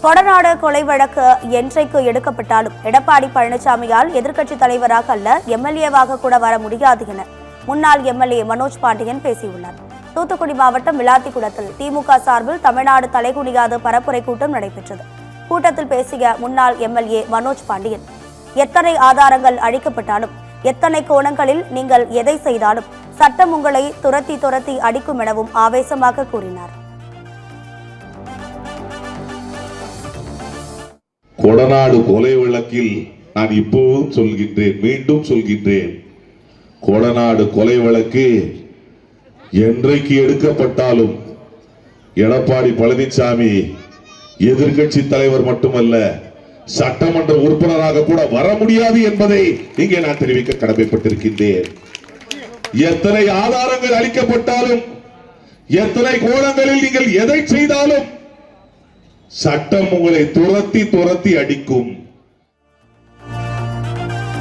கொடநாடு கொலை வழக்கு என்றைக்கு எடுக்கப்பட்டாலும் எடப்பாடி பழனிசாமியால் எதிர்க்கட்சித் தலைவராக அல்ல எம்எல்ஏவாக கூட வர முடியாது என முன்னாள் எம்எல்ஏ மனோஜ் பாண்டியன் பேசியுள்ளார். தூத்துக்குடி மாவட்டம் விளாத்திக்குளத்தில் திமுக சார்பில் தமிழ்நாடு தலைகுனியாத பரப்புரை கூட்டம் நடைபெற்றது. கூட்டத்தில் பேசிய முன்னாள் எம்எல்ஏ மனோஜ் பாண்டியன், எத்தனை ஆதாரங்கள் அழிக்கப்பட்டாலும், எத்தனை கோணங்களில் நீங்கள் எதை செய்தாலும் சட்டம் உங்களை துரத்தி அடிக்கும் எனவும் ஆவேசமாக கூறினார். கொடநாடு கொலை வழக்கில் நான் இப்போதும் சொல்கின்றேன், மீண்டும் சொல்கின்றேன், கொடநாடு கொலை வழக்கு என்றைக்கு எடுக்கப்பட்டாலும் எடப்பாடி பழனிசாமி எதிர்க்கட்சி தலைவர் மட்டுமல்ல, சட்டமன்ற உறுப்பினராக கூட வர முடியாது என்பதை இங்கே நான் தெரிவிக்க கடமைப்பட்டிருக்கின்றேன். எத்தனை ஆதாரங்கள் அளிக்கப்பட்டாலும், எத்தனை கோணங்களில் நீங்கள் எதை செய்தாலும் சட்டம் உங்களை துரத்தி அடிக்கும்.